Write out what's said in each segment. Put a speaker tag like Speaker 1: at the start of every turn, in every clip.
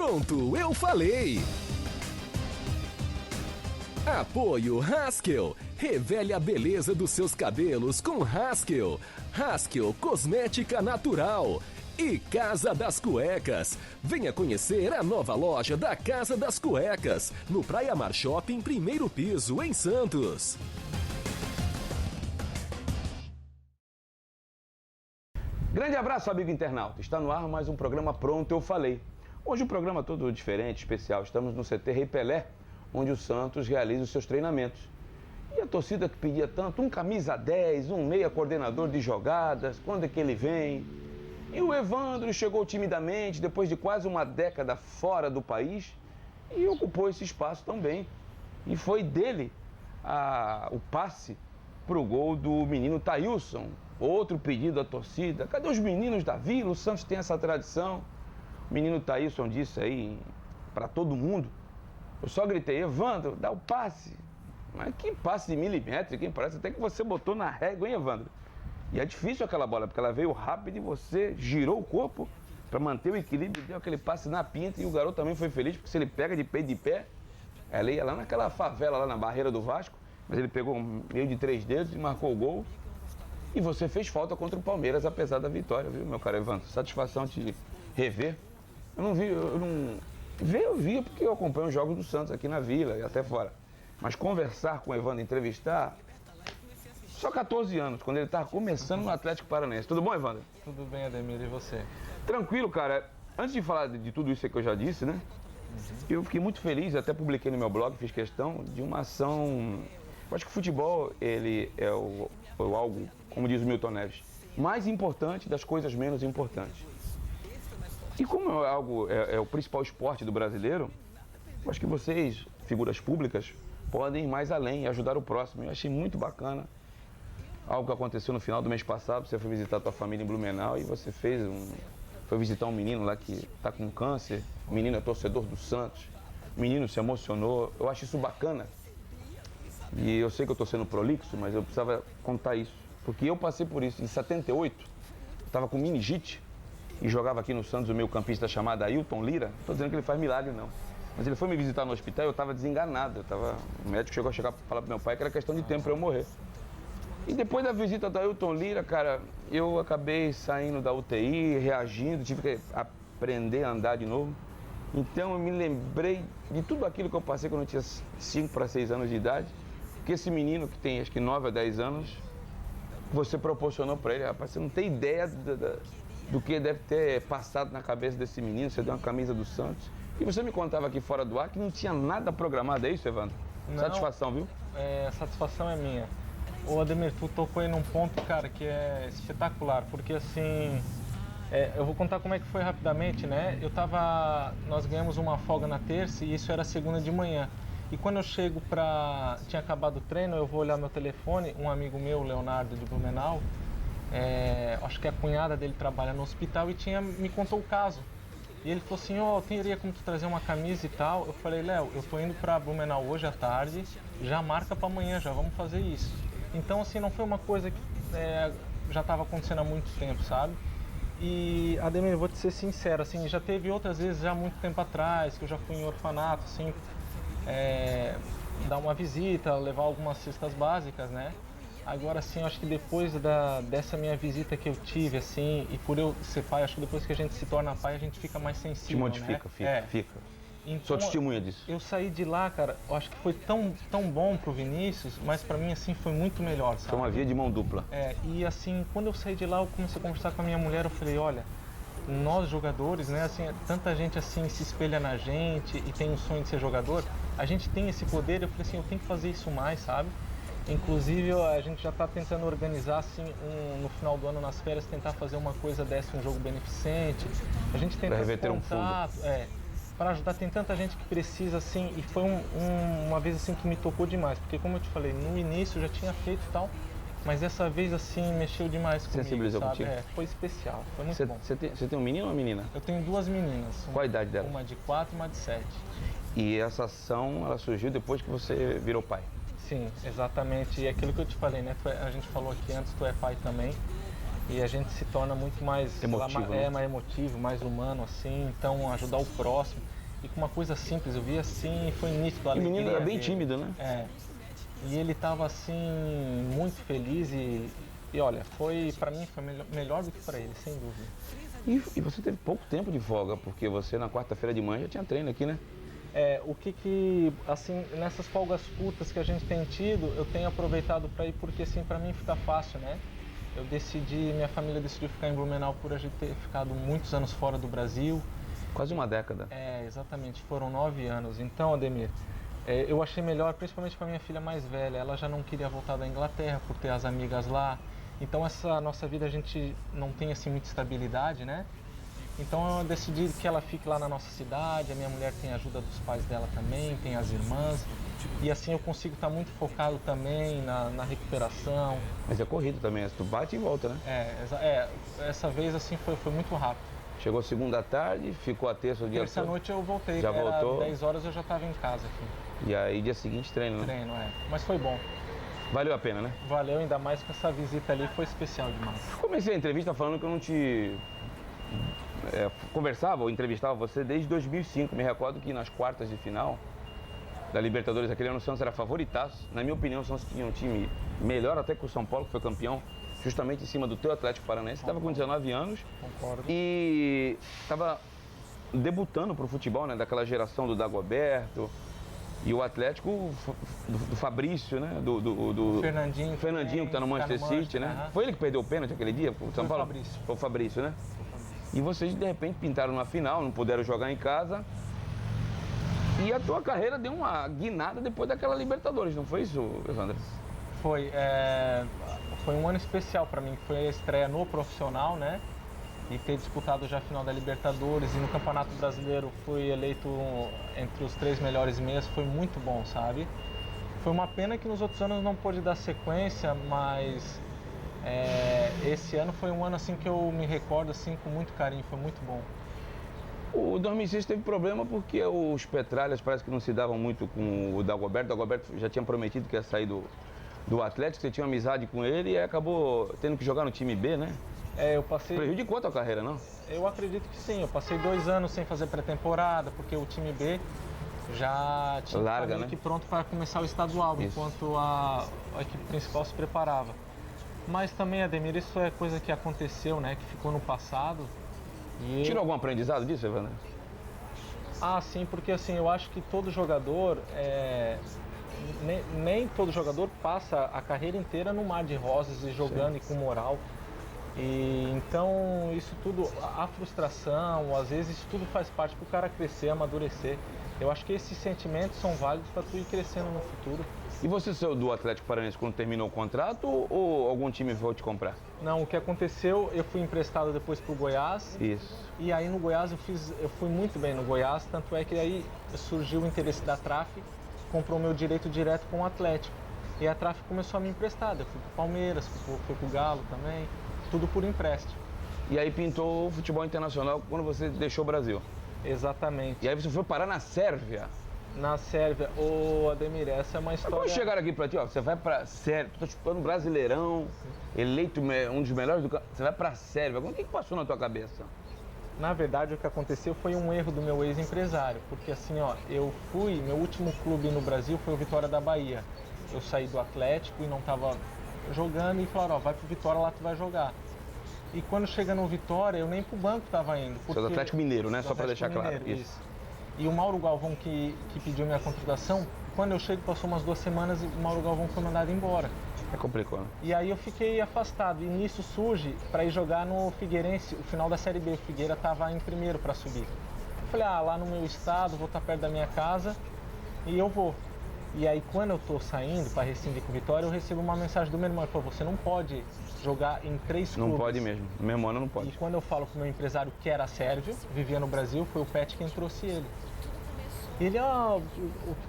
Speaker 1: Pronto, eu falei! Apoio Haskell. Revele a beleza dos seus cabelos com Haskell. Haskell Cosmética Natural. E Casa das Cuecas. Venha conhecer a nova loja da Casa das Cuecas, no Praia Mar Shopping, primeiro piso, em Santos.
Speaker 2: Grande abraço, amigo internauta. Está no ar mais um programa Pronto, eu falei. Hoje um programa todo diferente, especial. Estamos no CT Rei Pelé, onde o Santos realiza os seus treinamentos. E a torcida que pedia tanto, um camisa 10, um meia coordenador de jogadas, quando é que ele vem? E o Evandro chegou timidamente, depois de quase uma década fora do país, e ocupou esse espaço também. E foi dele o passe para o gol do menino Thailson. Outro pedido da torcida. Cadê os meninos da Vila? O Santos tem essa tradição. O menino Thailson disse aí para todo mundo. Eu só gritei, Evandro, dá o passe. Mas que passe de milimétrico, hein? Parece até que você botou na régua, hein, Evandro? E é difícil aquela bola, porque ela veio rápido e você girou o corpo para manter o equilíbrio, deu aquele passe na pinta e o garoto também foi feliz, porque se ele pega de peito de pé, ela ia lá naquela favela, lá na barreira do Vasco, mas ele pegou meio de 3 dedos e marcou o gol. E você fez falta contra o Palmeiras, apesar da vitória, viu, meu caro Evandro? Satisfação te rever. Eu via porque eu acompanho os jogos do Santos aqui na Vila e até fora. Mas conversar com o Evandro, entrevistar, só 14 anos, quando ele estava começando no Atlético Paranaense. Tudo bom, Evandro?
Speaker 3: Tudo bem, Ademir, e você?
Speaker 2: Tranquilo, cara. Antes de falar de tudo isso que eu já disse, né? Eu fiquei muito feliz, até publiquei no meu blog, fiz questão de uma ação. Eu acho que o futebol, ele é algo, como diz o Milton Neves, mais importante das coisas menos importantes. E como é o principal esporte do brasileiro, eu acho que vocês, figuras públicas, podem ir mais além e ajudar o próximo. Eu achei muito bacana algo que aconteceu no final do mês passado. Você foi visitar a tua família em Blumenau e você foi visitar um menino lá que está com câncer. O menino é torcedor do Santos. O menino se emocionou. Eu acho isso bacana. E eu sei que eu estou sendo prolixo, mas eu precisava contar isso. Porque eu passei por isso. Em 78, eu estava com meningite e jogava aqui no Santos o meio campista chamado Ailton Lira. Não estou dizendo que ele faz milagre, não. Mas ele foi me visitar no hospital e eu estava desenganado. O médico chegou a chegar para falar para meu pai que era questão de tempo para eu morrer. E depois da visita do Ailton Lira, cara, eu acabei saindo da UTI, reagindo, tive que aprender a andar de novo. Então eu me lembrei de tudo aquilo que eu passei quando eu tinha 5 para 6 anos de idade. Que esse menino que tem acho que 9 a 10 anos, você proporcionou para ele. Rapaz, você não tem ideia do que deve ter passado na cabeça desse menino. Você deu uma camisa do Santos. E você me contava aqui fora do ar que não tinha nada programado, é isso, Evandro?
Speaker 3: Não,
Speaker 2: satisfação, viu?
Speaker 3: A satisfação é minha. Ô Ademir, tu tocou aí num ponto, cara, que é espetacular, porque assim, eu vou contar como é que foi rapidamente, né? Nós ganhamos uma folga na terça e isso era segunda de manhã. E quando eu chego tinha acabado o treino, eu vou olhar meu telefone, um amigo meu, Leonardo de Blumenau, acho que a cunhada dele trabalha no hospital e me contou o caso. E ele falou assim, teria como tu trazer uma camisa e tal? Eu falei, Léo, eu tô indo pra Blumenau hoje à tarde, já marca pra amanhã, já vamos fazer isso. Então, assim, não foi uma coisa que já estava acontecendo há muito tempo, sabe? E, Ademir, vou te ser sincero, assim, já teve outras vezes, já há muito tempo atrás, que eu já fui em orfanato, assim, dar uma visita, levar algumas cestas básicas, né? Agora, assim, eu acho que depois dessa minha visita que eu tive, assim, e por eu ser pai, acho que depois que a gente se torna pai, a gente fica mais sensível,
Speaker 2: te modifica,
Speaker 3: né?
Speaker 2: Fica.
Speaker 3: Então,
Speaker 2: sou testemunha disso.
Speaker 3: Eu saí de lá, cara, eu acho que foi tão bom pro Vinícius, mas pra mim, assim, foi muito melhor, sabe?
Speaker 2: Foi uma via de mão dupla.
Speaker 3: E assim, quando eu saí de lá, eu comecei a conversar com a minha mulher, eu falei, olha, nós jogadores, né, assim, tanta gente assim se espelha na gente e tem o sonho de ser jogador, a gente tem esse poder, eu falei assim, eu tenho que fazer isso mais, sabe? Inclusive, a gente já está tentando organizar, assim, no final do ano, nas férias, tentar fazer uma coisa dessa, um jogo beneficente. A gente tenta
Speaker 2: reverter um fundo.
Speaker 3: Para ajudar, tem tanta gente que precisa, assim, e foi uma vez, assim, que me tocou demais, porque como eu te falei, no início eu já tinha feito e tal, mas dessa vez, assim, mexeu demais comigo,
Speaker 2: sensibilizou
Speaker 3: sabe?
Speaker 2: contigo?
Speaker 3: Foi especial, foi muito bom.
Speaker 2: Você tem um menino ou uma menina?
Speaker 3: Eu tenho 2 meninas.
Speaker 2: Qual a idade dela?
Speaker 3: Uma de 4 e uma de 7.
Speaker 2: E essa ação, ela surgiu depois que você virou pai?
Speaker 3: Sim, exatamente. E aquilo que eu te falei, né? A gente falou aqui antes, tu é pai também. E a gente se torna muito mais
Speaker 2: emotivo, né?
Speaker 3: mais emotivo, mais humano, assim, então ajudar o próximo. E com uma coisa simples, eu vi assim e foi nítido a
Speaker 2: O
Speaker 3: alegria
Speaker 2: menino era bem
Speaker 3: dele.
Speaker 2: tímido, né?
Speaker 3: É. E ele estava assim, muito feliz e olha, para mim foi melhor do que para ele, sem dúvida.
Speaker 2: E você teve pouco tempo de folga, porque você na quarta-feira de manhã já tinha treino aqui, né?
Speaker 3: Assim, nessas folgas curtas que a gente tem tido, eu tenho aproveitado para ir porque assim, para mim fica fácil, né? Minha família decidiu ficar em Blumenau por a gente ter ficado muitos anos fora do Brasil.
Speaker 2: Quase uma década.
Speaker 3: Exatamente, foram 9 anos. Então, Ademir, eu achei melhor, principalmente para minha filha mais velha, ela já não queria voltar da Inglaterra por ter as amigas lá. Então, essa nossa vida a gente não tem assim muita estabilidade, né? Então eu decidi que ela fique lá na nossa cidade, a minha mulher tem a ajuda dos pais dela também, tem as irmãs. E assim eu consigo estar muito focado também na recuperação.
Speaker 2: Mas é corrido também, tu bate e volta, né?
Speaker 3: Essa vez assim foi muito rápido.
Speaker 2: Chegou segunda à tarde, ficou a terça o dia todo.
Speaker 3: Terça-noite eu voltei,
Speaker 2: já voltou.
Speaker 3: 10 horas eu já estava em casa aqui.
Speaker 2: E aí dia seguinte treino, né?
Speaker 3: Treino, Mas foi bom.
Speaker 2: Valeu a pena, né?
Speaker 3: Valeu, ainda mais que essa visita ali foi especial demais.
Speaker 2: Comecei a entrevista falando que eu não te conversava ou entrevistava você desde 2005. Me recordo que nas quartas de final da Libertadores, aquele ano o Santos era favoritaço. Na minha opinião, o Santos tinha um time melhor até que o São Paulo, que foi campeão, justamente em cima do teu Atlético Paranaense. Estava com 19 anos.
Speaker 3: Concordo.
Speaker 2: E estava debutando para o futebol, né? Daquela geração do Dagoberto. E o Atlético do Fabrício, né? Do
Speaker 3: Fernandinho
Speaker 2: que está no Manchester City, né? Foi ele que perdeu o pênalti aquele dia pro São Paulo? Foi o Fabrício, né? E vocês de repente pintaram na final, não puderam jogar em casa. E a tua carreira deu uma guinada depois daquela Libertadores, não foi isso, Evandro?
Speaker 3: Foi um ano especial para mim, foi a estreia no profissional, né? E ter disputado já a final da Libertadores e no Campeonato Brasileiro fui eleito entre os 3 melhores meias, foi muito bom, sabe? Foi uma pena que nos outros anos não pôde dar sequência, mas esse ano foi um ano assim que eu me recordo assim com muito carinho, foi muito bom.
Speaker 2: O 2006 teve problema porque os Petralhas parece que não se davam muito com o Dagoberto. O Dagoberto já tinha prometido que ia sair do Atlético, você tinha amizade com ele e acabou tendo que jogar no time B, né?
Speaker 3: Eu passei...
Speaker 2: Prejudicou a tua carreira, não?
Speaker 3: Eu acredito que sim, eu passei 2 anos sem fazer pré-temporada, porque o time B já tinha
Speaker 2: né?
Speaker 3: que pronto para começar o estadual,
Speaker 2: isso.
Speaker 3: Enquanto a equipe principal se preparava. Mas também, Ademir, isso é coisa que aconteceu, né? Que ficou no passado.
Speaker 2: Tirou algum aprendizado disso, Evandro?
Speaker 3: Sim, porque assim, eu acho que todo jogador, nem todo jogador passa a carreira inteira no mar de rosas e jogando e com moral. E então isso tudo, a frustração, às vezes isso tudo faz parte para o cara crescer, amadurecer. Eu acho que esses sentimentos são válidos para tu ir crescendo no futuro.
Speaker 2: E você saiu do Atlético Paranaense quando terminou o contrato ou algum time foi te comprar?
Speaker 3: Não, o que aconteceu, eu fui emprestado depois para o Goiás.
Speaker 2: Isso.
Speaker 3: E aí no Goiás eu fui muito bem no Goiás, tanto é que aí surgiu o interesse da TRAF, comprou meu direito direto com o Atlético. E a TRAF começou a me emprestar, eu fui para o Palmeiras, fui para o Galo também, tudo por empréstimo.
Speaker 2: E aí pintou o futebol internacional quando você deixou o Brasil?
Speaker 3: Exatamente.
Speaker 2: E aí você foi parar na Sérvia?
Speaker 3: Na Sérvia. Ademir, essa é uma história...
Speaker 2: Quando chegaram aqui pra ti, você vai pra Sérvia, tu tá disputando Brasileirão, eleito um dos melhores do campo, você vai pra Sérvia, o que passou na tua cabeça?
Speaker 3: Na verdade, o que aconteceu foi um erro do meu ex-empresário, porque assim, meu último clube no Brasil foi o Vitória da Bahia. Eu saí do Atlético e não tava jogando e falaram, vai pro Vitória, lá tu vai jogar. E quando chega no Vitória, eu nem pro banco tava indo.
Speaker 2: Você é do Atlético Mineiro, né? Só pra deixar claro.
Speaker 3: Isso. E o Mauro Galvão, que pediu minha contratação, quando eu chego, passou umas 2 semanas e o Mauro Galvão foi mandado embora.
Speaker 2: É complicado, né?
Speaker 3: E aí eu fiquei afastado. E nisso surge para ir jogar no Figueirense, o final da Série B. O Figueira estava em primeiro para subir. Eu falei, lá no meu estado, vou estar perto da minha casa e eu vou. E aí quando eu estou saindo para rescindir com o Vitória, eu recebo uma mensagem do meu irmão. Ele falou, você não pode jogar em 3 clubes.
Speaker 2: Não pode mesmo. No mesmo ano não pode.
Speaker 3: E quando eu falo com o meu empresário, que era sérvio, vivia no Brasil, foi o Pet quem trouxe ele. Ele, o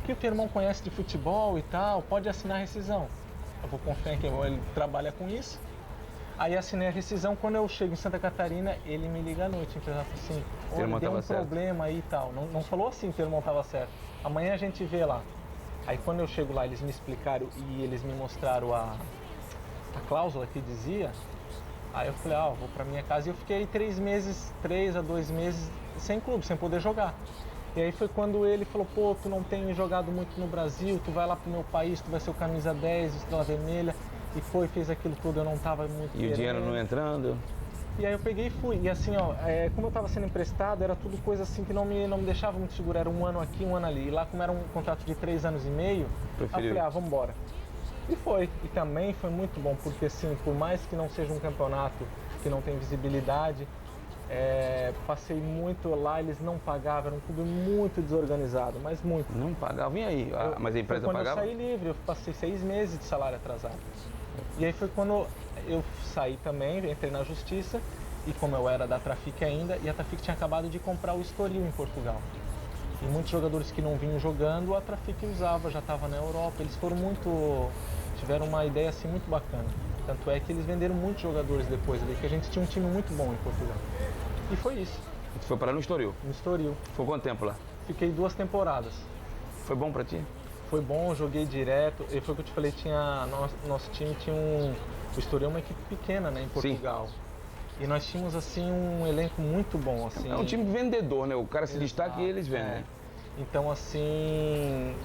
Speaker 3: que o teu irmão conhece de futebol e tal, pode assinar a rescisão. Eu vou confiar em que ele trabalha com isso. Aí assinei a rescisão, quando eu chego em Santa Catarina, ele me liga à noite, o empresário falou assim, deu um problema aí e tal. Não falou assim que o irmão estava certo. Amanhã a gente vê lá. Aí quando eu chego lá, eles me explicaram e eles me mostraram a cláusula que dizia, Aí eu falei, vou pra minha casa. E eu fiquei 3 a 2 meses sem clube, sem poder jogar. E aí foi quando ele falou, pô, tu não tem jogado muito no Brasil, tu vai lá pro meu país, tu vai ser o camisa 10, estrela vermelha. E fez aquilo tudo, eu não tava muito
Speaker 2: E o dinheiro não entrando?
Speaker 3: E aí eu peguei e fui. E assim, como eu tava sendo emprestado, era tudo coisa assim que não me deixava muito seguro. Era um ano aqui, um ano ali. E lá, como era um contrato de 3 anos e meio, eu falei, vamos embora. E foi. E também foi muito bom, porque assim, por mais que não seja um campeonato que não tem visibilidade, passei muito lá, eles não pagavam, era um clube muito desorganizado, mas muito.
Speaker 2: Não pagavam, e aí? Mas a empresa
Speaker 3: quando
Speaker 2: pagava?
Speaker 3: Eu saí livre, eu passei 6 meses de salário atrasado. E aí foi quando eu saí também, entrei na justiça, e como eu era da Trafic ainda, e a Trafic tinha acabado de comprar o Estoril em Portugal. E muitos jogadores que não vinham jogando, a Trafic usava, já estava na Europa, eles tiveram uma ideia assim muito bacana. Tanto é que eles venderam muitos jogadores depois ali, que a gente tinha um time muito bom em Portugal. E foi isso.
Speaker 2: Você foi parar no Estoril?
Speaker 3: No Estoril.
Speaker 2: Ficou quanto tempo lá?
Speaker 3: Fiquei 2 temporadas.
Speaker 2: Foi bom pra ti?
Speaker 3: Foi bom, joguei direto. E foi o que eu te falei, nosso time tinha o Estoril é uma equipe pequena, né, em Portugal. Sim. E nós tínhamos assim um elenco muito bom, assim.
Speaker 2: É um time vendedor, né? O cara se destaca e eles vendem.
Speaker 3: Então assim,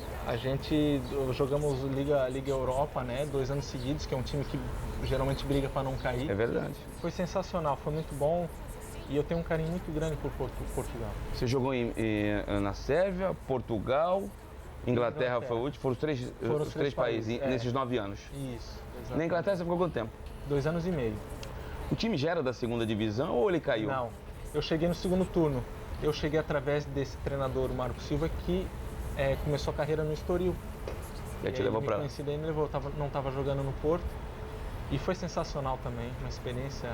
Speaker 3: jogamos Liga Europa, né, 2 anos seguidos, que é um time que geralmente briga para não cair.
Speaker 2: É verdade.
Speaker 3: Foi sensacional, foi muito bom. E eu tenho um carinho muito grande por Portugal.
Speaker 2: Você jogou na Sérvia, Portugal, Inglaterra foi o último, foram os três países nesses 9 anos.
Speaker 3: Isso, exatamente.
Speaker 2: Na Inglaterra você ficou quanto tempo?
Speaker 3: 2 anos e meio.
Speaker 2: O time já era da segunda divisão ou ele caiu?
Speaker 3: Não, eu cheguei no segundo turno. Eu cheguei através desse treinador, o Marco Silva, que começou a carreira no Estoril.
Speaker 2: E aí te levou pra lá?
Speaker 3: Daí me levou, não estava jogando no Porto. E foi sensacional também, uma experiência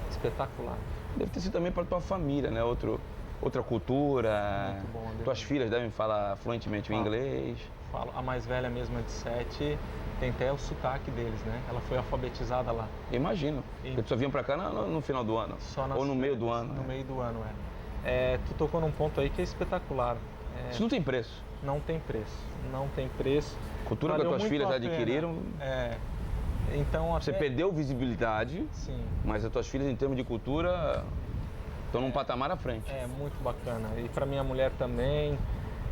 Speaker 3: espetacular.
Speaker 2: Deve ter sido também para tua família, né? Outra cultura.
Speaker 3: Muito bom.
Speaker 2: Tuas filhas devem falar fluentemente o inglês.
Speaker 3: Falo. A mais velha mesmo é de 7, tem até o sotaque deles, né? Ela foi alfabetizada lá.
Speaker 2: Imagino. Eles só vinham para cá no final do ano? Ou no meio do ano?
Speaker 3: No meio do ano, Tu tocou num ponto aí que é espetacular.
Speaker 2: Isso não tem preço?
Speaker 3: Não tem preço. Não tem preço.
Speaker 2: Cultura que as tuas filhas adquiriram?
Speaker 3: Então,
Speaker 2: você perdeu visibilidade,
Speaker 3: sim,
Speaker 2: mas as tuas filhas, em termos de cultura, estão num patamar à frente.
Speaker 3: É muito bacana. E para minha mulher também.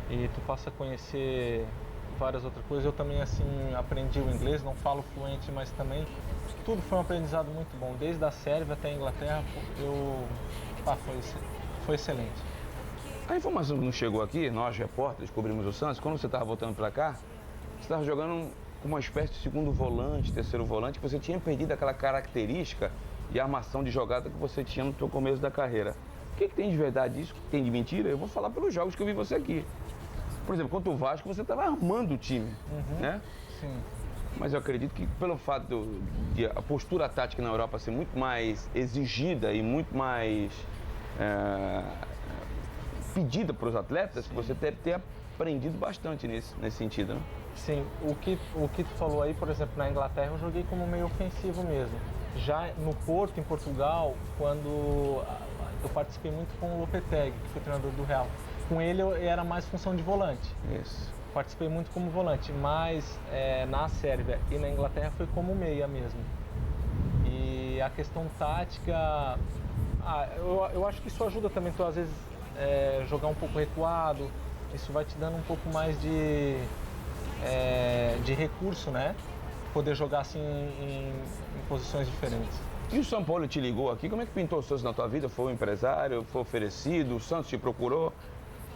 Speaker 3: E tu passa a conhecer várias outras coisas. Eu também, assim, aprendi o inglês, não falo fluente, mas também tudo foi um aprendizado muito bom. Desde a Sérvia até a Inglaterra, foi excelente.
Speaker 2: A informação que nos chegou aqui, nós, repórteres, cobrimos o Santos, quando você estava voltando para cá, você estava jogando uma espécie de segundo volante, terceiro volante, que você tinha perdido aquela característica de armação de jogada que você tinha no seu começo da carreira. O que tem de verdade isso? O que tem de mentira? Eu vou falar pelos jogos que eu vi você aqui. Por exemplo, contra o Vasco, você estava armando o time, né?
Speaker 3: Sim.
Speaker 2: Mas eu acredito que pelo fato de a postura tática na Europa ser muito mais exigida e muito mais pedida para os atletas, que você deve ter aprendido bastante nesse sentido, né?
Speaker 3: Sim, o que tu falou aí, por exemplo, na Inglaterra eu joguei como meio ofensivo mesmo. Já no Porto, em Portugal, quando eu participei muito com o Lopetegui, que foi treinador do Real. Com ele eu era mais função de volante.
Speaker 2: Isso.
Speaker 3: Participei muito como volante, mas na Sérvia e na Inglaterra foi como meia mesmo. E a questão tática, eu acho que isso ajuda também, tu às vezes jogar um pouco recuado, isso vai te dando um pouco mais de recurso, né? Poder jogar assim em posições diferentes.
Speaker 2: E o São Paulo te ligou aqui? Como é que pintou os Santos na tua vida? Foi um empresário? Foi oferecido? O Santos te procurou?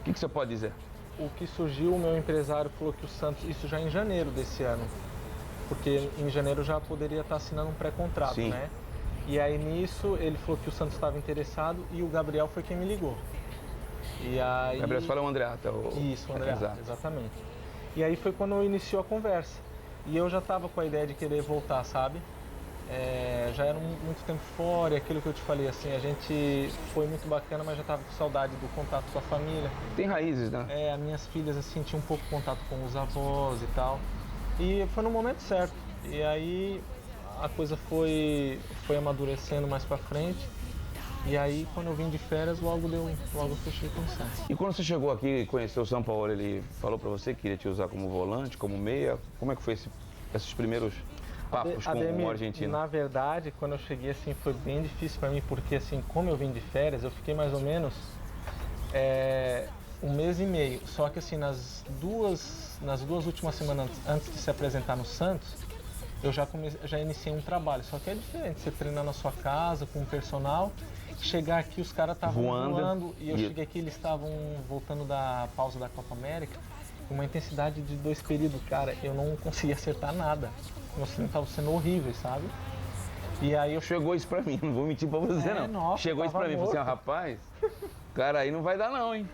Speaker 2: O que você pode dizer?
Speaker 3: O que surgiu, o meu empresário falou que o Santos, isso já em janeiro desse ano, porque em janeiro já poderia estar assinando um pré-contrato, né? E aí nisso ele falou que o Santos estava interessado e o Gabriel foi quem me ligou. E aí...
Speaker 2: Gabriel, você fala o Andreatta.
Speaker 3: Isso, o Andreatta, exatamente. E aí foi quando iniciou a conversa. E eu já estava com a ideia de querer voltar, sabe? Já era muito tempo fora, e aquilo que eu te falei, assim, a gente foi muito bacana, mas já estava com saudade do contato com a família.
Speaker 2: Tem raízes, né?
Speaker 3: As minhas filhas, assim, tinham um pouco de contato com os avós e tal. E foi no momento certo. E aí a coisa foi amadurecendo mais pra frente. E aí, quando eu vim de férias, logo eu fechei com o Santos.
Speaker 2: E quando você chegou aqui e conheceu o São Paulo, ele falou pra você que queria te usar como volante, como meia? Como é que foi esses primeiros papos com o argentino?
Speaker 3: Na verdade, quando eu cheguei assim, foi bem difícil para mim, porque assim, como eu vim de férias, eu fiquei mais ou menos 1 mês e meio. Só que assim, nas duas últimas semanas antes de se apresentar no Santos, eu já iniciei um trabalho. Só que é diferente você treinar na sua casa, com o personal, chegar aqui os caras estavam voando e eu cheguei aqui, eles estavam voltando da pausa da Copa América, com uma intensidade de 2 períodos, cara, eu não conseguia acertar nada. Meus treinos estavam sendo horríveis, sabe? E aí
Speaker 2: Chegou isso pra mim, não vou mentir pra você não.
Speaker 3: Nossa,
Speaker 2: chegou isso pra mim, falei assim, rapaz, cara, aí não vai dar não, hein?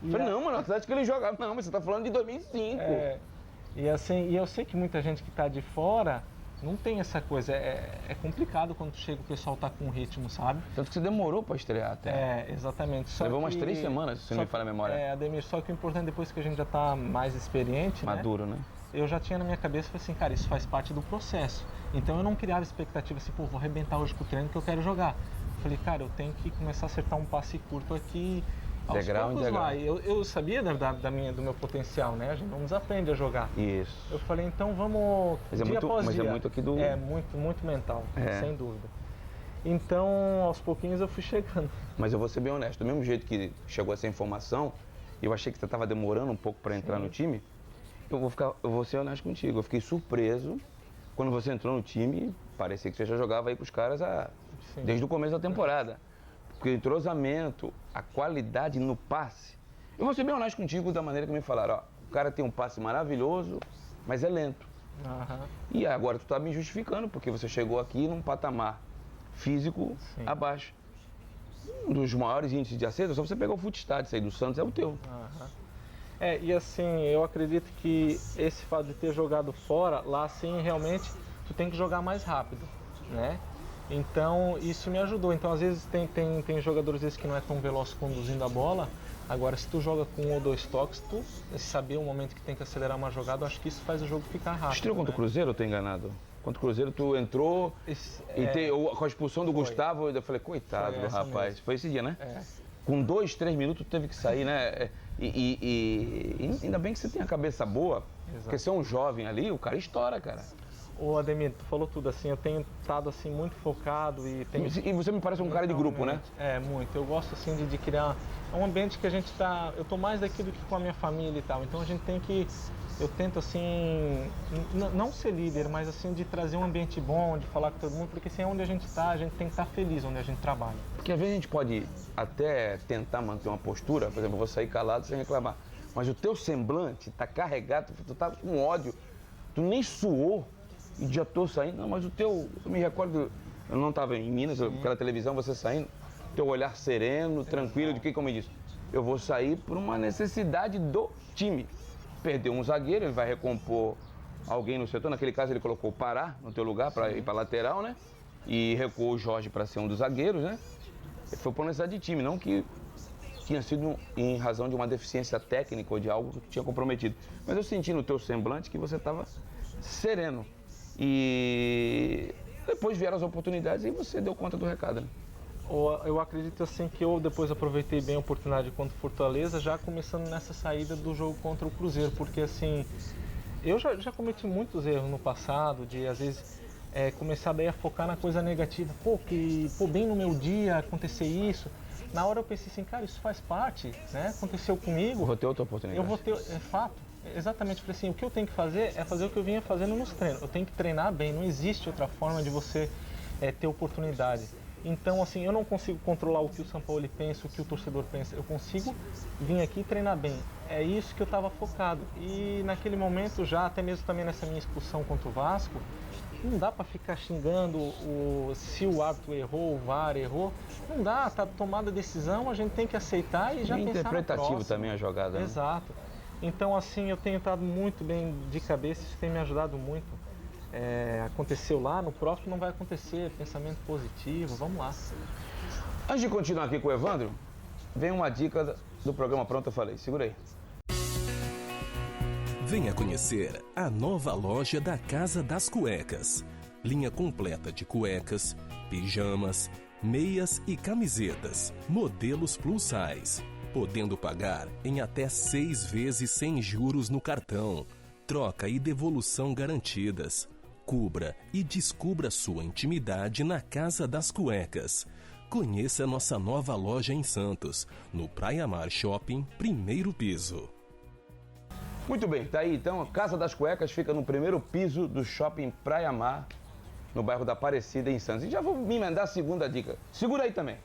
Speaker 2: Eu falei, não, mano, o Atlético ele jogava. Não, mas você tá falando de 2005.
Speaker 3: E assim, e eu sei que muita gente que tá de fora não tem essa coisa. É complicado quando chega o pessoal tá com ritmo, sabe?
Speaker 2: Tanto que você demorou pra estrear até.
Speaker 3: Exatamente.
Speaker 2: Levou umas 3 semanas, se não me falha a memória.
Speaker 3: Ademir, só que o importante, depois que a gente já tá mais experiente,
Speaker 2: maduro, né?
Speaker 3: Eu já tinha na minha cabeça, falei assim, cara, isso faz parte do processo. Então eu não criava expectativa assim, pô, vou arrebentar hoje com o treino que eu quero jogar. Eu falei, cara, eu tenho que começar a acertar um passe curto aqui, aos poucos lá. Eu sabia do meu potencial, né? A gente não desaprende a jogar.
Speaker 2: Isso.
Speaker 3: Eu falei, então vamos dia após dia.
Speaker 2: Mas é muito aqui do...
Speaker 3: muito mental, sem dúvida. Então, aos pouquinhos eu fui chegando.
Speaker 2: Mas eu vou ser bem honesto, do mesmo jeito que chegou essa informação, eu achei que você estava demorando um pouco para entrar no time, eu vou ser honesto contigo, eu fiquei surpreso quando você entrou no time, parecia que você já jogava aí com os caras desde o começo da temporada. Porque o entrosamento, a qualidade no passe, eu vou ser bem honesto contigo da maneira que me falaram, ó, o cara tem um passe maravilhoso, mas é lento. E agora tu tá me justificando, porque você chegou aqui num patamar físico abaixo. Um dos maiores índices de acerto, só você pegar o Footstats aí do Santos, é o teu.
Speaker 3: E assim, eu acredito que esse fato de ter jogado fora, lá sim, realmente, tu tem que jogar mais rápido, né? Então, isso me ajudou. Então, às vezes, tem jogadores que não é tão veloz conduzindo a bola. Agora, se tu joga com 1 ou 2 toques, tu saber o momento que tem que acelerar uma jogada, eu acho que isso faz o jogo ficar rápido.
Speaker 2: Estreou contra o Cruzeiro, eu tô enganado? Contra o Cruzeiro, tu entrou com a expulsão do Gustavo, eu falei, coitado do rapaz. Mesmo. Foi esse dia, né? Com 2, 3 minutos, tu teve que sair, né? E ainda bem que você tem a cabeça boa, porque você é um jovem ali, o cara estoura, cara.
Speaker 3: Ô Ademir, tu falou tudo, assim, eu tenho estado assim muito focado e
Speaker 2: você me parece um cara de grupo, né?
Speaker 3: Muito. Eu gosto assim de criar um ambiente que a gente tá, eu tô mais daqui do que com a minha família e tal. Então a gente tem que, eu tento assim, não ser líder, mas assim de trazer um ambiente bom, de falar com todo mundo, porque assim, onde a gente tá, a gente tem que estar feliz onde a gente trabalha.
Speaker 2: Porque às vezes a gente pode até tentar manter uma postura, por exemplo, eu vou sair calado sem reclamar, mas o teu semblante tá carregado, tu tá com ódio, tu nem suou. E já tô saindo, não, mas eu me recordo, eu não estava em Minas, pela televisão, você saindo, teu olhar sereno, tranquilo, de que, como eu disse, eu vou sair por uma necessidade do time. Perdeu um zagueiro, ele vai recompor alguém no setor, naquele caso ele colocou o Pará no teu lugar para ir para lateral, né? E recuou o Jorge para ser um dos zagueiros, né? Foi por necessidade de time, não que tinha sido em razão de uma deficiência técnica ou de algo que tinha comprometido. Mas eu senti no teu semblante que você estava sereno. E depois vieram as oportunidades e você deu conta do recado, né?
Speaker 3: Eu acredito assim que eu depois aproveitei bem a oportunidade contra o Fortaleza, já começando nessa saída do jogo contra o Cruzeiro, porque assim, eu já cometi muitos erros no passado, de às vezes começar daí a focar na coisa negativa, bem no meu dia acontecer isso. Na hora eu pensei assim, cara, isso faz parte, né? Aconteceu comigo.
Speaker 2: Eu vou ter outra oportunidade.
Speaker 3: Eu vou ter, é fato. Exatamente, falei assim, o que eu tenho que fazer é fazer o que eu vinha fazendo nos treinos. Eu tenho que treinar bem, não existe outra forma de você ter oportunidade. Então, assim, eu não consigo controlar o que o São Paulo pensa, o que o torcedor pensa. Eu consigo vir aqui e treinar bem. É isso que eu estava focado. E naquele momento já, até mesmo também nessa minha expulsão contra o Vasco, não dá para ficar xingando se o árbitro errou, o VAR errou. Não dá, tá tomada a decisão, a gente tem que aceitar e já pensar na
Speaker 2: interpretativo
Speaker 3: próxima.
Speaker 2: Também a jogada. Né?
Speaker 3: Exato. Então, assim, eu tenho estado muito bem de cabeça, isso tem me ajudado muito. Aconteceu lá, no próximo não vai acontecer, pensamento positivo, vamos lá.
Speaker 2: Antes de continuar aqui com o Evandro, vem uma dica do programa Pronto, eu falei, segura aí.
Speaker 1: Venha conhecer a nova loja da Casa das Cuecas. Linha completa de cuecas, pijamas, meias e camisetas, modelos plus size. Podendo pagar em até 6 vezes sem juros no cartão. Troca e devolução garantidas. cubra e descubra sua intimidade na Casa das Cuecas. Conheça nossa nova loja em Santos, no Praia Mar Shopping, primeiro piso.
Speaker 2: Muito bem, tá aí então, a Casa das Cuecas fica no primeiro piso do Shopping Praia Mar, no bairro da Aparecida, em Santos. E já vou me emendar a segunda dica. Segura aí também.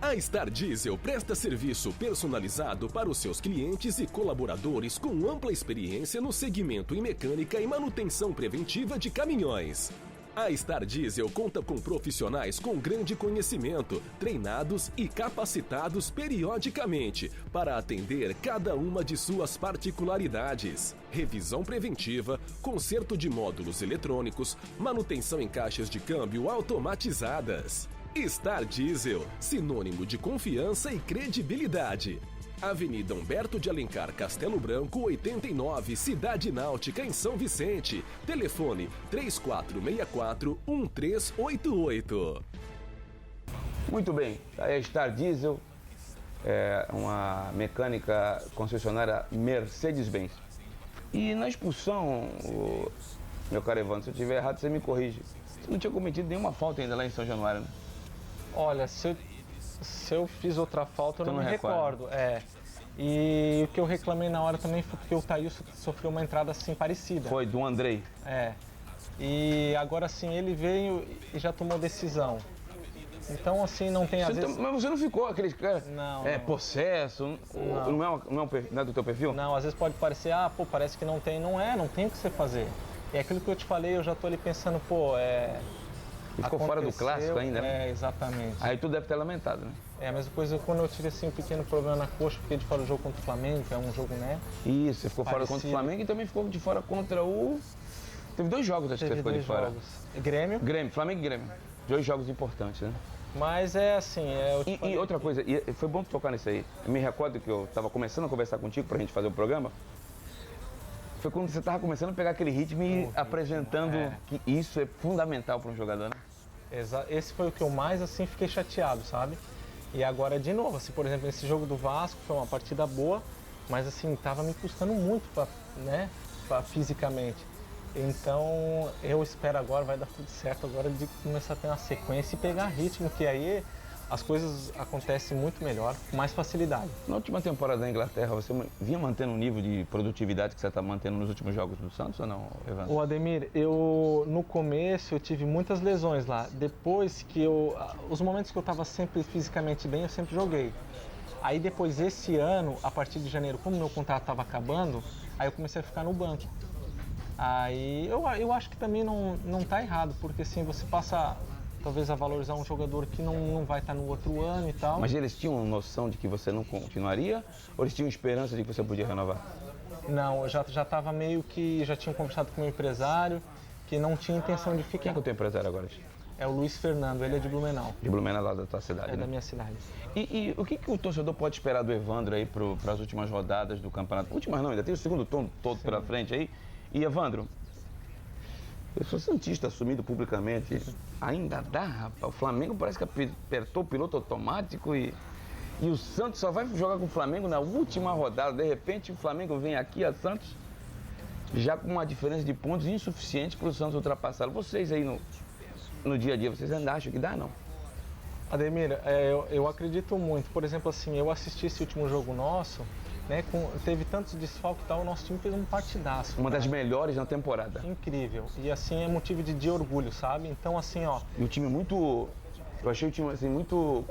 Speaker 1: A Star Diesel presta serviço personalizado para os seus clientes e colaboradores com ampla experiência no segmento em mecânica e manutenção preventiva de caminhões. A Star Diesel conta com profissionais com grande conhecimento, treinados e capacitados periodicamente para atender cada uma de suas particularidades. Revisão preventiva, conserto de módulos eletrônicos, manutenção em caixas de câmbio automatizadas. Star Diesel, sinônimo de confiança e credibilidade. Avenida Humberto de Alencar, Castelo Branco, 89, Cidade Náutica, em São Vicente. Telefone 3464-1388.
Speaker 2: Muito bem, aí a Star Diesel é uma mecânica concessionária Mercedes-Benz. E na expulsão, meu caro Evandro, se eu estiver errado, você me corrige. Você não tinha cometido nenhuma falta ainda lá em São Januário, né?
Speaker 3: Olha, se eu fiz outra falta, eu não me recordo. E o que eu reclamei na hora também foi porque o Thailson sofreu uma entrada assim parecida.
Speaker 2: Foi, do Andrei.
Speaker 3: E agora sim, ele veio e já tomou decisão. Então assim, não tem às vezes...
Speaker 2: Mas você não ficou aqueles cara...
Speaker 3: Não.
Speaker 2: Possesso, não é do teu perfil?
Speaker 3: Não, às vezes pode parecer, parece que não tem. Não tem o que você fazer. É aquilo que eu te falei, eu já tô ali pensando,
Speaker 2: E ficou fora do clássico ainda, né?
Speaker 3: Exatamente.
Speaker 2: Aí tu deve ter lamentado, né?
Speaker 3: É a mesma coisa quando eu tive assim, um pequeno problema na coxa, fiquei de fora do jogo contra o Flamengo, que é um jogo, né?
Speaker 2: Isso, você ficou fora contra o Flamengo e também ficou de fora contra o... Teve 2 jogos, acho que você ficou de fora.
Speaker 3: Grêmio.
Speaker 2: Flamengo e Grêmio. 2 jogos importantes, né?
Speaker 3: Mas é assim,
Speaker 2: E outra coisa, foi bom tu tocar nisso aí. Eu me recordo que eu estava começando a conversar contigo pra gente fazer o programa. Foi quando você estava começando a pegar aquele ritmo e apresentando que isso é fundamental para um jogador, né?
Speaker 3: Esse foi o que eu mais, assim, fiquei chateado, sabe? E agora, de novo, assim, por exemplo, nesse jogo do Vasco, foi uma partida boa, mas, assim, tava me custando muito, fisicamente. Então, eu espero agora, vai dar tudo certo agora de começar a ter uma sequência e pegar ritmo, que aí as coisas acontecem muito melhor, com mais facilidade.
Speaker 2: Na última temporada da Inglaterra, você vinha mantendo um nível de produtividade que você está mantendo nos últimos jogos do Santos ou não, Evandro?
Speaker 3: Ô Ademir, no começo eu tive muitas lesões lá. Depois que os momentos que eu estava sempre fisicamente bem, eu sempre joguei. Aí depois, esse ano, a partir de janeiro, como meu contrato estava acabando, aí eu comecei a ficar no banco. Aí eu acho que também não está errado, porque assim, você passa... talvez a valorizar um jogador que não vai estar no outro ano e tal.
Speaker 2: Mas eles tinham noção de que você não continuaria? Ou eles tinham esperança de que você podia renovar?
Speaker 3: Não, eu já estava meio que... já tinha conversado com o meu empresário, que não tinha intenção de ficar.
Speaker 2: Quem é o teu empresário agora?
Speaker 3: É o Luiz Fernando, ele é de Blumenau.
Speaker 2: De Blumenau, lá da tua cidade, né?
Speaker 3: Da minha cidade.
Speaker 2: E o que o torcedor pode esperar do Evandro aí para as últimas rodadas do campeonato? Últimas não, ainda tem o segundo turno todo pela frente aí. E Evandro... eu sou santista, assumido publicamente. Ainda dá, rapaz. O Flamengo parece que apertou o piloto automático e o Santos só vai jogar com o Flamengo na última rodada. De repente, o Flamengo vem aqui a Santos já com uma diferença de pontos insuficiente para o Santos ultrapassá-lo. Vocês aí no dia a dia, vocês ainda acham que dá, não?
Speaker 3: Ademir, eu acredito muito. Por exemplo, assim, eu assisti esse último jogo nosso, né, teve tantos desfalques e tal, o nosso time fez um partidaço.
Speaker 2: Uma das melhores na temporada.
Speaker 3: Incrível. E assim, é motivo de orgulho, sabe? Então, assim, ó...
Speaker 2: E o time muito... eu achei o time assim, muito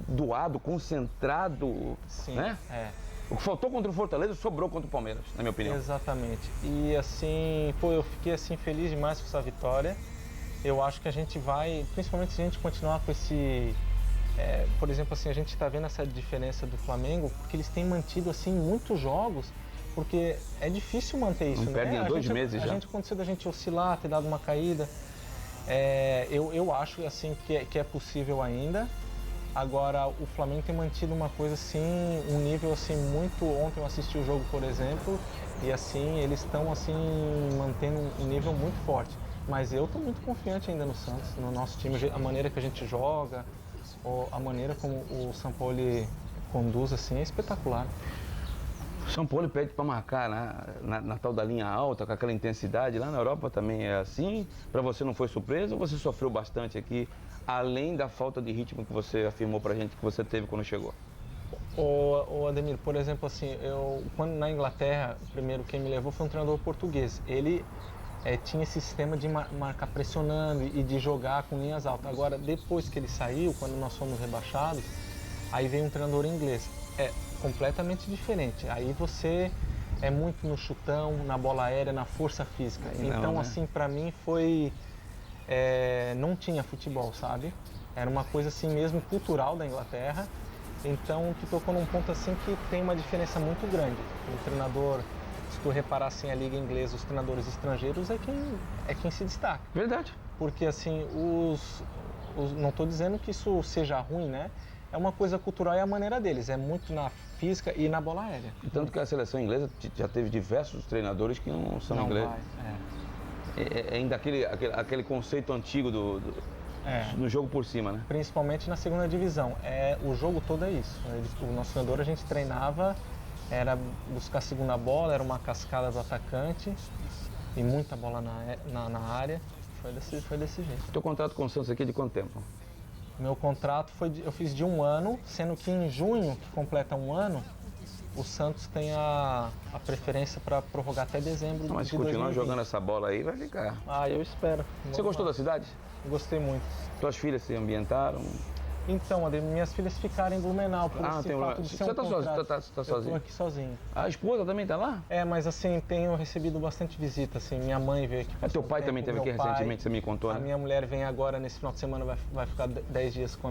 Speaker 2: doado, concentrado,
Speaker 3: sim,
Speaker 2: né? O que faltou contra o Fortaleza sobrou contra o Palmeiras, na minha opinião.
Speaker 3: Exatamente. E assim, eu fiquei assim feliz demais com essa vitória. Eu acho que a gente vai, principalmente se a gente continuar com esse... por exemplo, assim, a gente está vendo essa diferença do Flamengo, porque eles têm mantido assim muitos jogos, porque é difícil manter isso,
Speaker 2: não perdem
Speaker 3: né?
Speaker 2: 2 meses já.
Speaker 3: A gente aconteceu da gente oscilar, ter dado uma caída. Eu acho assim que é possível ainda. Agora, o Flamengo tem mantido uma coisa assim, um nível assim muito... Ontem eu assisti o jogo, por exemplo, e assim, eles estão assim mantendo um nível muito forte. Mas eu estou muito confiante ainda no Santos, no nosso time, a maneira que a gente joga, a maneira como o São Paulo conduz assim, é espetacular.
Speaker 2: São Paulo pede para marcar na tal da linha alta, com aquela intensidade. Lá na Europa também é assim? Para você não foi surpresa ou você sofreu bastante aqui, além da falta de ritmo que você afirmou para a gente que você teve quando chegou?
Speaker 3: O Ademir, por exemplo, assim, quando na Inglaterra, primeiro quem me levou foi um treinador português. Ele tinha esse sistema de marcar pressionando e de jogar com linhas altas. Agora, depois que ele saiu, quando nós fomos rebaixados, aí veio um treinador inglês. É completamente diferente. Aí você é muito no chutão, na bola aérea, na força física. Então, assim, para mim foi... não tinha futebol, sabe? Era uma coisa assim mesmo cultural da Inglaterra. Então, tu tocou num ponto assim que tem uma diferença muito grande. O treinador, se tu reparar assim a liga inglesa, os treinadores estrangeiros é quem se destaca.
Speaker 2: Verdade.
Speaker 3: Porque assim, não estou dizendo que isso seja ruim, né? É uma coisa cultural e a maneira deles, é muito na física e na bola aérea.
Speaker 2: Tanto que a seleção inglesa já teve diversos treinadores que não são ingleses. É ainda aquele conceito antigo do jogo por cima, né?
Speaker 3: Principalmente na segunda divisão. O jogo todo é isso. O nosso treinador, a gente treinava, era buscar a segunda bola, era uma cascada do atacante e muita bola na área. Foi desse jeito.
Speaker 2: Teu contrato com o Santos aqui é de quanto tempo?
Speaker 3: Meu contrato eu fiz de 1 ano, sendo que em junho, que completa 1 ano, o Santos tem a preferência para prorrogar até dezembro de 2020.
Speaker 2: Mas se continuar jogando essa bola aí, vai ficar.
Speaker 3: Eu espero.
Speaker 2: Você gostou da cidade?
Speaker 3: Gostei muito.
Speaker 2: Tuas filhas se ambientaram?
Speaker 3: Então, minhas filhas ficaram em Blumenau, por esse fato de ser
Speaker 2: Você tá sozinho?
Speaker 3: Eu tô aqui sozinho.
Speaker 2: A esposa também tá lá?
Speaker 3: Mas assim, tenho recebido bastante visita, assim, minha mãe veio aqui.
Speaker 2: Teu pai também esteve aqui recentemente, você me contou, né?
Speaker 3: A minha mulher vem agora, nesse final de semana, vai ficar 10 dias com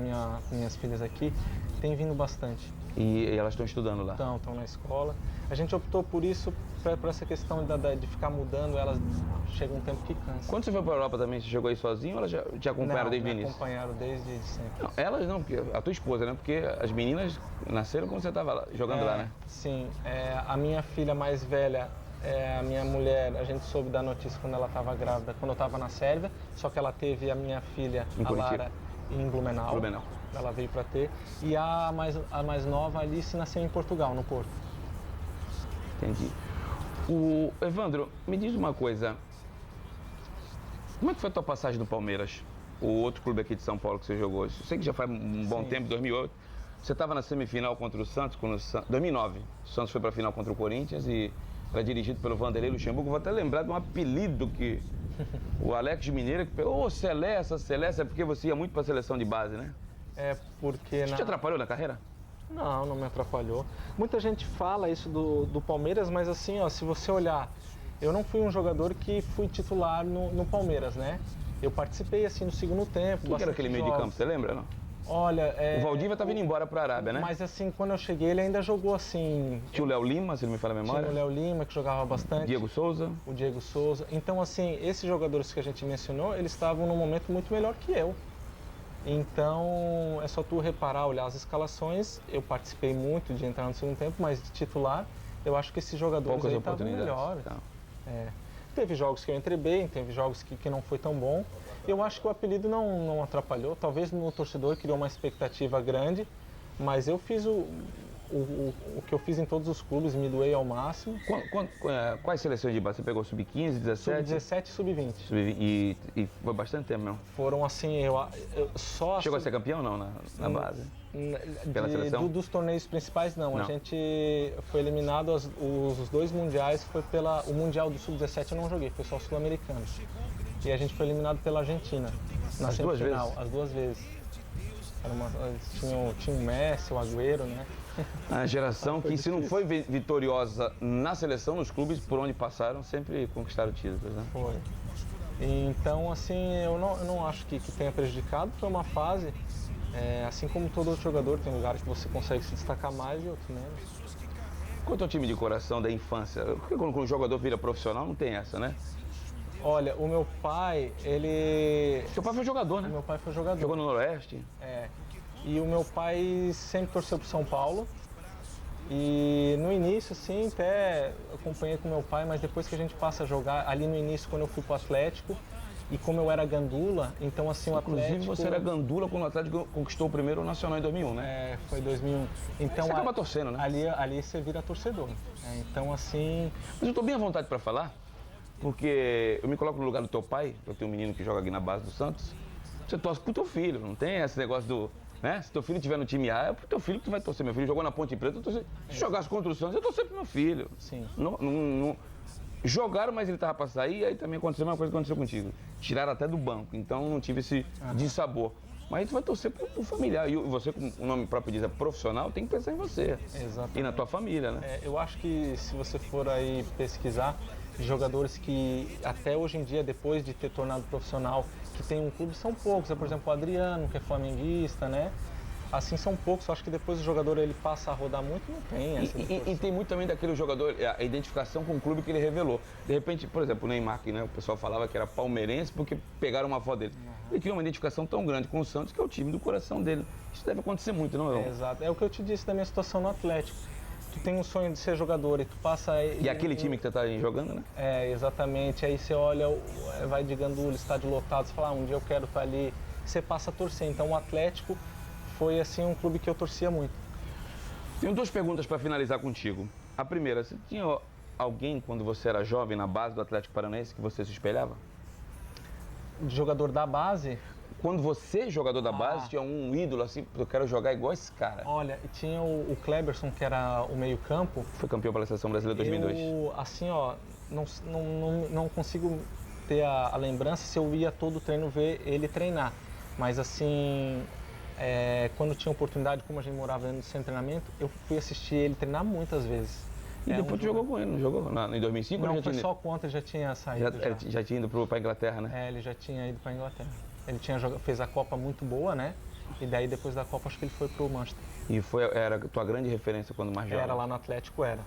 Speaker 3: minhas filhas aqui. Tem vindo bastante.
Speaker 2: E elas estão estudando lá?
Speaker 3: Estão na escola. A gente optou por isso, por essa questão de ficar mudando, elas chega um tempo que cansa.
Speaker 2: Quando você foi para a Europa também, você chegou aí sozinho ou elas já te acompanharam desde o início?
Speaker 3: Me acompanharam desde sempre.
Speaker 2: Não, elas não, porque a tua esposa, né? Porque as meninas nasceram quando você estava jogando lá, né?
Speaker 3: Sim. A minha filha mais velha, a minha mulher, a gente soube da notícia quando ela estava grávida, quando eu estava na Sérvia, só que ela teve a minha filha, a Lara, em Blumenau. Ela veio para ter. E a mais nova, a Alice, nasceu em Portugal, no Porto.
Speaker 2: Entendi. Evandro, me diz uma coisa. Como é que foi a tua passagem no Palmeiras? O outro clube aqui de São Paulo que você jogou. Eu sei que já faz um bom tempo, 2008. Você estava na semifinal contra o Santos, 2009. O Santos foi para a final contra o Corinthians e era dirigido pelo Vanderlei Luxemburgo. Vou até lembrar de um apelido que o Alex Mineiro que pegou. Celeste, é porque você ia muito para a seleção de base, né?
Speaker 3: Porque...
Speaker 2: Isso te atrapalhou na carreira?
Speaker 3: Não me atrapalhou. Muita gente fala isso do Palmeiras, mas assim, ó, se você olhar, eu não fui um jogador que fui titular no Palmeiras, né? Eu participei assim no segundo tempo.
Speaker 2: Quem era aquele meio de campo, você lembra, não?
Speaker 3: Olha,
Speaker 2: o Valdívia estava indo embora para a Arábia, né?
Speaker 3: Mas assim, quando eu cheguei, ele ainda jogou assim...
Speaker 2: Tinha o Léo Lima, se não me falha a memória.
Speaker 3: Tinha o Léo Lima, que jogava bastante.
Speaker 2: Diego Souza.
Speaker 3: O Diego Souza. Então, assim, esses jogadores que a gente mencionou, eles estavam num momento muito melhor que eu. Então, é só tu reparar, olhar as escalações. Eu participei muito de entrar no segundo tempo, mas de titular, eu acho que esses jogadores aí estavam melhores. Tá. Teve jogos que eu entrei bem, teve jogos que não foi tão bom. Eu acho que o apelido não atrapalhou. Talvez no torcedor criou uma expectativa grande, mas eu fiz o que eu fiz em todos os clubes, me doei ao máximo.
Speaker 2: Quais seleções de base? Você pegou sub-15, 17?
Speaker 3: Sub-17 e sub-20.
Speaker 2: E foi bastante tempo mesmo?
Speaker 3: Foram assim, eu só...
Speaker 2: Chegou a ser campeão não, na base? Pela seleção?
Speaker 3: Dos torneios principais não. A gente foi eliminado, os 2 mundiais, o Mundial do sub-17 eu não joguei, foi só o Sul-Americano. E a gente foi eliminado pela Argentina, na semifinal, as 2 vezes. Tinha o Messi, o Agüero, né?
Speaker 2: A geração que, se não foi vitoriosa na seleção, nos clubes por onde passaram, sempre conquistaram títulos, né?
Speaker 3: Foi. Então, assim, eu não acho que tenha prejudicado, foi uma fase, assim como todo outro jogador, tem lugares que você consegue se destacar mais e outros menos.
Speaker 2: Qual é o teu time de coração da infância? Porque quando um jogador vira profissional, não tem essa, né?
Speaker 3: Olha, o meu pai, ele...
Speaker 2: Seu pai foi jogador, né?
Speaker 3: Meu pai foi jogador.
Speaker 2: Jogou no Noroeste?
Speaker 3: E o meu pai sempre torceu pro São Paulo. E no início, assim, até acompanhei com meu pai, mas depois que a gente passa a jogar, ali no início, quando eu fui pro Atlético, E como eu era gandula, então assim o Atlético...
Speaker 2: Inclusive você era gandula quando o Atlético conquistou o primeiro Nacional em 2001, né?
Speaker 3: Foi 2001. Então,
Speaker 2: você acaba torcendo, né?
Speaker 3: Ali você vira torcedor. Então assim...
Speaker 2: Mas eu tô bem à vontade para falar, porque eu me coloco no lugar do teu pai, eu tenho um menino que joga aqui na base do Santos, você torce pro teu filho, não tem esse negócio do... Né? Se teu filho estiver no time A, é pro teu filho que tu vai torcer. Meu filho jogou na Ponte Preta, eu torci. Se jogasse contra o Santos, eu torci pro meu filho.
Speaker 3: Sim.
Speaker 2: Jogaram, mas ele tava pra sair, aí também aconteceu a mesma coisa que aconteceu contigo. Tiraram até do banco, então não tive esse dissabor. Mas tu vai torcer pro familiar. E você, como o nome próprio diz, é profissional, tem que pensar em você.
Speaker 3: Exatamente.
Speaker 2: E na tua família, né?
Speaker 3: Eu acho que se você for aí pesquisar, jogadores que até hoje em dia, depois de ter tornado profissional, que tem um clube, são poucos. Por exemplo, o Adriano, que é flamenguista, né? Assim, são poucos. Eu acho que depois o jogador ele passa a rodar muito, não tem essa.
Speaker 2: E tem muito também daquele jogador, a identificação com o clube que ele revelou. De repente, por exemplo, o Neymar, que, né, o pessoal falava que era palmeirense porque pegaram uma foto dele. Ele criou uma identificação tão grande com o Santos, que é o time do coração dele. Isso deve acontecer muito, não é?
Speaker 3: Exato. É o que eu te disse da minha situação no Atlético. Tu tem um sonho de ser jogador e tu passa...
Speaker 2: E aquele time que tu tá aí jogando, né?
Speaker 3: Exatamente. Aí você olha, vai de gandula, estádio lotado, você fala, um dia eu quero estar ali. Você passa a torcer. Então o Atlético foi assim um clube que eu torcia muito.
Speaker 2: Tenho duas perguntas para finalizar contigo. A primeira, você tinha alguém quando você era jovem na base do Atlético Paranaense que você se espelhava?
Speaker 3: De jogador da base?
Speaker 2: Quando você, jogador da base, tinha um ídolo assim, eu quero jogar igual esse cara.
Speaker 3: Olha, tinha o Kleberson, que era o meio-campo.
Speaker 2: Foi campeão pela Seleção Brasileira 2002.
Speaker 3: Eu, assim, não consigo ter a lembrança se eu ia todo treino ver ele treinar. Mas assim, quando tinha oportunidade, como a gente morava no centro de treinamento, eu fui assistir ele treinar muitas vezes.
Speaker 2: E depois tu jogou com ele, não jogou? Em 2005?
Speaker 3: Não, foi só contra, já tinha saído.
Speaker 2: Já tinha ido para a Inglaterra, né?
Speaker 3: Ele já tinha ido para a Inglaterra. Ele fez a Copa muito boa, né? E daí depois da Copa acho que ele foi pro Manchester.
Speaker 2: E era a tua grande referência quando mais jovem?
Speaker 3: Era lá no Atlético, era.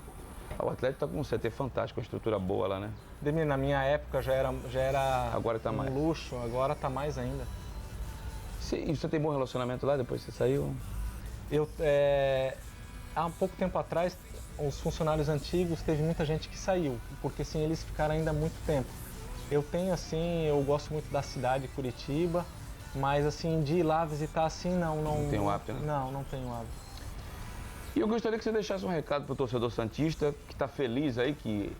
Speaker 2: O Atlético tá com um CT fantástico, uma estrutura boa lá, né?
Speaker 3: Demir, na minha época já era
Speaker 2: agora tá mais.
Speaker 3: Luxo, agora tá mais ainda.
Speaker 2: E você tem bom relacionamento lá depois que você saiu?
Speaker 3: Há um pouco tempo atrás, os funcionários antigos, teve muita gente que saiu, porque assim, eles ficaram ainda muito tempo. Eu gosto muito da cidade, Curitiba, mas assim, de ir lá visitar assim, não
Speaker 2: tem o hábito, né?
Speaker 3: Não tenho hábito.
Speaker 2: E eu gostaria que você deixasse um recado para o torcedor santista, que está feliz aí, que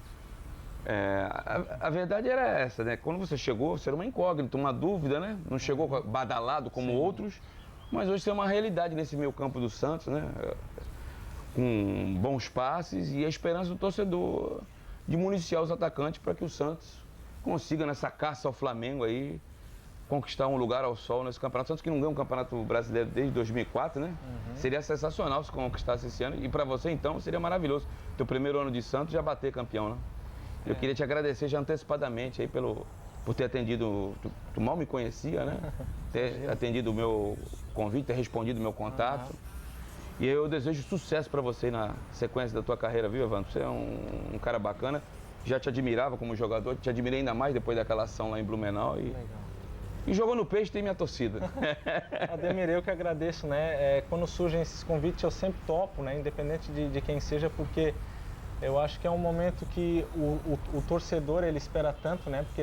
Speaker 2: a verdade era essa, né? Quando você chegou, você era uma incógnita, uma dúvida, né? Não chegou badalado como outros, mas hoje você é uma realidade nesse meio campo do Santos, né? Com bons passes e a esperança do torcedor de municiar os atacantes para que o Santos consiga, nessa caça ao Flamengo aí, conquistar um lugar ao sol nesse campeonato. Santos que não ganha um campeonato brasileiro desde 2004, né? Seria sensacional se conquistasse esse ano. E para você, então, seria maravilhoso. Teu primeiro ano de Santos já bater campeão, né? Eu queria te agradecer já antecipadamente aí por ter atendido, tu mal me conhecia, né? Ter atendido o meu convite, ter respondido o meu contato. E eu desejo sucesso para você na sequência da tua carreira, viu, Evandro? Você é um cara bacana. Já te admirava como jogador, te admirei ainda mais depois daquela ação lá em Blumenau. E jogou no peixe, tem minha torcida.
Speaker 3: Ademir, eu que agradeço, né? Quando surgem esses convites, eu sempre topo, né? Independente de quem seja, porque eu acho que é um momento que o torcedor, ele espera tanto, né? Porque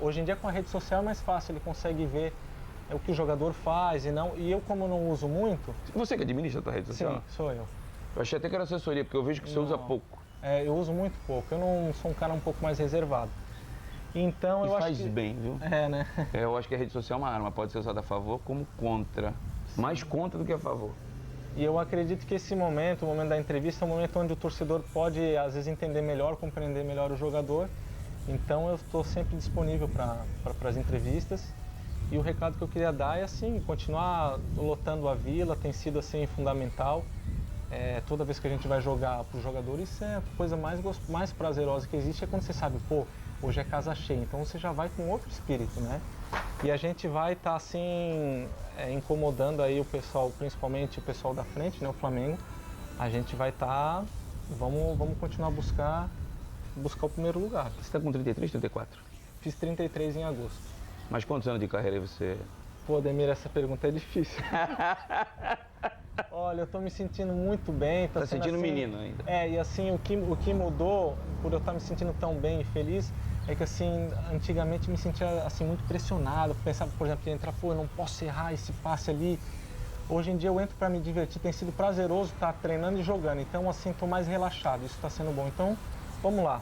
Speaker 3: hoje em dia com a rede social é mais fácil, ele consegue ver o que o jogador faz e eu como não uso muito...
Speaker 2: Você que administra a tua rede social?
Speaker 3: Sim, sou eu.
Speaker 2: Eu achei até que era assessoria, porque eu vejo que você usa pouco.
Speaker 3: Eu uso muito pouco, eu não sou um cara um pouco mais reservado. Então eu acho que...
Speaker 2: faz bem, viu?
Speaker 3: Né?
Speaker 2: Eu acho que a rede social é uma arma, pode ser usada a favor como contra. Mais contra do que a favor.
Speaker 3: E eu acredito que esse momento, o momento da entrevista, é um momento onde o torcedor pode, às vezes, entender melhor, compreender melhor o jogador. Então eu estou sempre disponível para as entrevistas. E o recado que eu queria dar é assim, continuar lotando a Vila, tem sido assim fundamental. Toda vez que a gente vai jogar para os jogadores, isso é a coisa mais prazerosa que existe, é quando você sabe, pô, hoje é casa cheia, então você já vai com outro espírito, né? E a gente vai estar assim, incomodando aí o pessoal, principalmente o pessoal da frente, né, o Flamengo. A gente vai estar, vamos continuar a buscar o primeiro lugar.
Speaker 2: Você está com 33, 34?
Speaker 3: Fiz 33 em agosto.
Speaker 2: Mas quantos anos de carreira aí você...
Speaker 3: Pô, Ademir, essa pergunta é difícil. Olha, eu tô me sentindo muito bem.
Speaker 2: Tá sentindo
Speaker 3: assim,
Speaker 2: menino ainda.
Speaker 3: E assim, o que mudou, por eu estar me sentindo tão bem e feliz, é que assim, antigamente me sentia assim muito pressionado, pensava, por exemplo, em entrar, pô, eu não posso errar esse passe ali. Hoje em dia eu entro para me divertir, tem sido prazeroso estar treinando e jogando, então assim, estou mais relaxado, isso está sendo bom. Então, vamos lá,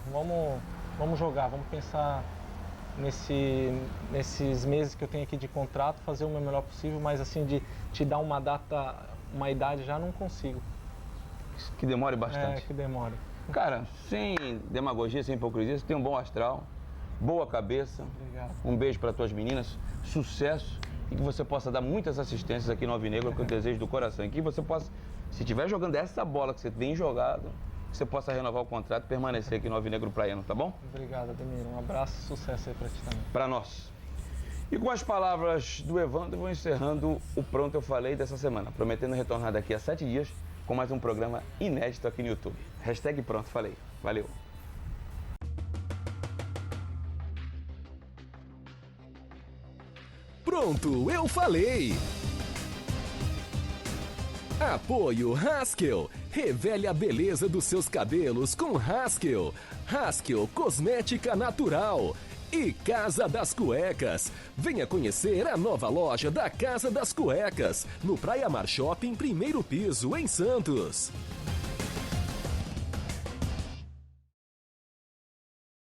Speaker 3: vamos jogar, vamos pensar nesses meses que eu tenho aqui de contrato, fazer o meu melhor possível, mas assim, de te dar uma data, uma idade já não consigo.
Speaker 2: Que demore bastante.
Speaker 3: Que demore.
Speaker 2: Cara, sem demagogia, sem hipocrisia, você tem um bom astral, boa cabeça.
Speaker 3: Obrigado.
Speaker 2: Um beijo para tuas meninas, sucesso e que você possa dar muitas assistências aqui no Alvinegro, que eu desejo do coração. E que você possa, se estiver jogando essa bola que você tem jogado, que você possa renovar o contrato e permanecer aqui no Alvinegro Praiano, tá bom?
Speaker 3: Obrigado, Ademir. Um abraço e sucesso aí para ti também.
Speaker 2: Para nós. E com as palavras do Evandro, eu vou encerrando o Pronto Eu Falei dessa semana, prometendo retornar daqui a 7 dias com mais um programa inédito aqui no YouTube. Hashtag Pronto Falei. Valeu!
Speaker 1: Pronto, eu falei! Apoio Haskell. Revele a beleza dos seus cabelos com Haskell. Haskell Cosmética Natural. E Casa das Cuecas. Venha conhecer a nova loja da Casa das Cuecas, no Praia Mar Shopping, primeiro piso, em Santos.